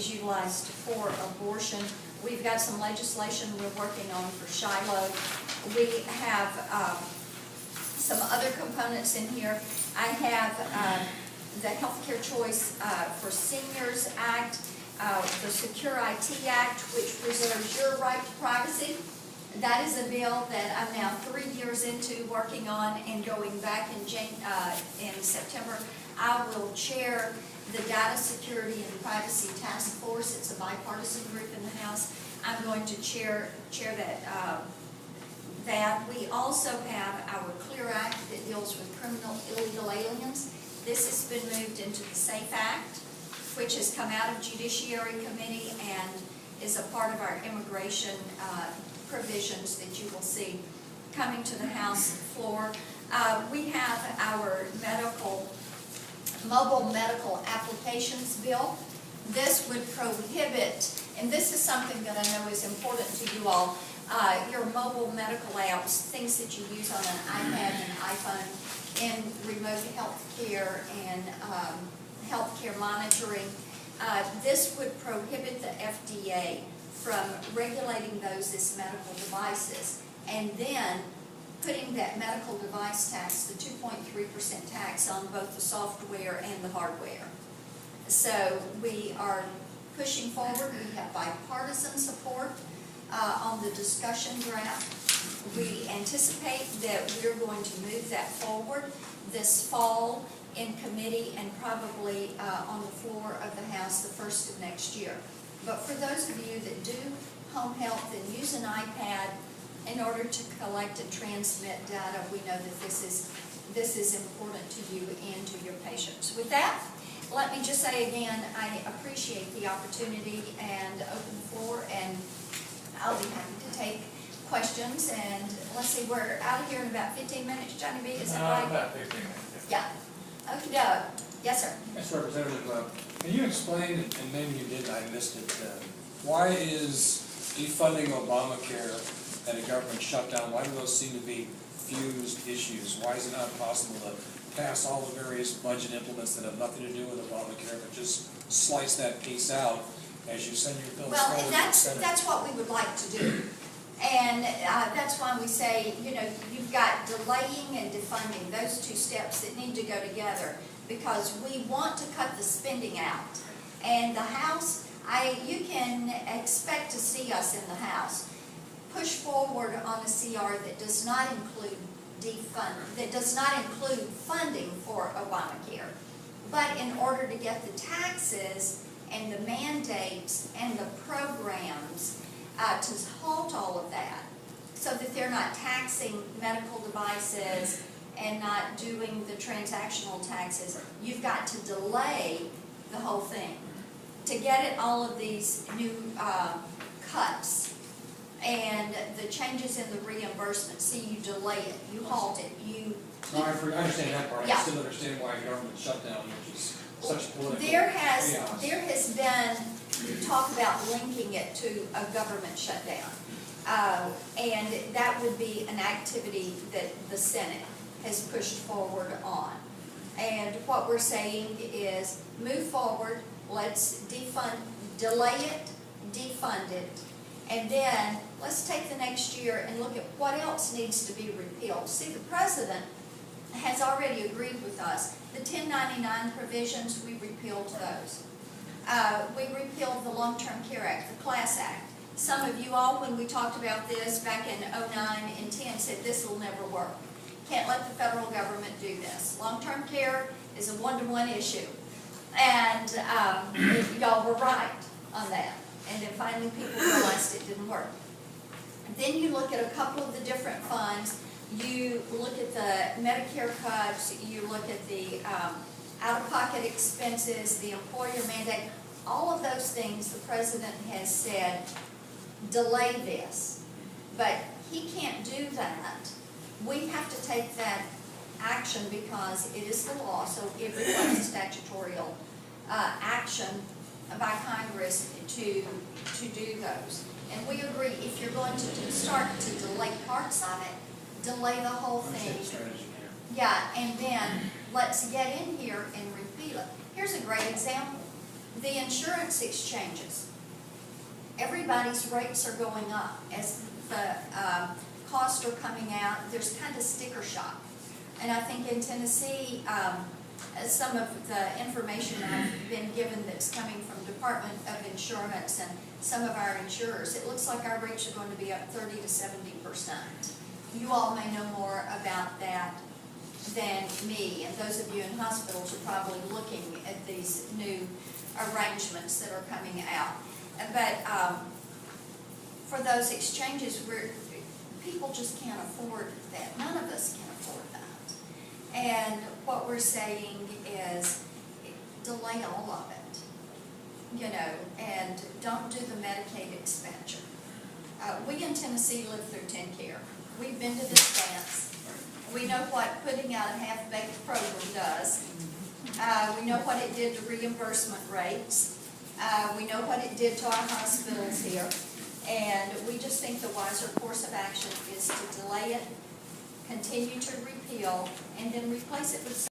is utilized for abortion. We've got some legislation we're working on for Shiloh. We have some other components in here. I have the Healthcare Choice for Seniors Act, the Secure IT Act, which preserves your right to privacy. That is a bill that I'm now 3 years into working on, and going back in September, I will chair the Data Security and Privacy Task Force. It's a bipartisan group in the House. I'm going to chair that. We also have our CLEAR Act that deals with criminal illegal aliens. This has been moved into the SAFE Act, which has come out of Judiciary Committee and is a part of our immigration provisions that you will see coming to the House floor. We have our mobile medical applications bill. This would prohibit, and this is something that I know is important to you all, your mobile medical apps, things that you use on an iPad and iPhone in remote health care and healthcare monitoring. This would prohibit the FDA from regulating those as medical devices, and then putting that medical device tax, the 2.3% tax, on both the software and the hardware. So we are pushing forward. We have bipartisan support on the discussion draft. We anticipate that we're going to move that forward this fall in committee and probably on the floor of the House the first of next year. But for those of you that do home health and use an iPad in order to collect and transmit data, we know that this is important to you and to your patients. With that, let me just say again, I appreciate the opportunity and open the floor, and I'll be happy to take questions. And let's see, we're out of here in about 15 minutes, Johnny B, is that right? About 15 minutes. Yeah. Okay, Doug. Yes, sir. Yes, Representative, can you explain, and maybe you did, I missed it, why is defunding Obamacare and a government shutdown, why do those seem to be fused issues? Why is it not possible to pass all the various budget implements that have nothing to do with Obamacare, but just slice that piece out as you send your bills forward? Well, and that's what we would like to do. And that's why we say, you know, you've got delaying and defunding, those two steps that need to go together, because we want to cut the spending out. And the House, you can expect to see us in the House push forward on a CR that does not include funding for Obamacare. But in order to get the taxes and the mandates and the programs to halt all of that, so that they're not taxing medical devices and not doing the transactional taxes, you've got to delay the whole thing to get it all of these new cuts and the changes in the reimbursement. See, you delay it, you halt it, you... No, I understand that part. Yeah. I still understand why a government shutdown, which is such political There chaos. has been talk about linking it to a government shutdown. And that would be an activity that the Senate has pushed forward on. And what we're saying is move forward, let's delay it, defund it, and then let's take the next year and look at what else needs to be repealed. See, the President has already agreed with us. The 1099 provisions, we repealed those. We repealed the Long-Term Care Act, the Class Act. Some of you all, when we talked about this back in 09 and 10, said this will never work. Can't let the federal government do this. Long-term care is a one-to-one issue. And y'all were right on that. And then finally people realized it didn't work. Then you look at a couple of the different funds. You look at the Medicare cuts, you look at the out-of-pocket expenses, the employer mandate, all of those things the President has said, delay this. But he can't do that. We have to take that action because it is the law, so it requires statutorial action by Congress to do those. And we agree, if you're going to start to delay parts of it, delay the whole thing. Yeah, and then let's get in here and repeal it. Here's a great example. The insurance exchanges, everybody's rates are going up as the costs are coming out. There's kind of sticker shock. And I think in Tennessee, some of the information I've been given that's coming from Department of Insurance and some of our insurers, it looks like our rates are going to be up 30 to 70%. You all may know more about that than me, and those of you in hospitals are probably looking at these new arrangements that are coming out. But for those exchanges, where people just can't afford that. None of us can afford that. And what we're saying is delay all of it, you know, and don't do the Medicaid expansion. We in Tennessee live through TennCare. We've been to this dance. We know what putting out a half-baked program does. We know what it did to reimbursement rates. We know what it did to our hospitals here. And we just think the wiser course of action is to delay it, continue to repeal, and then replace it with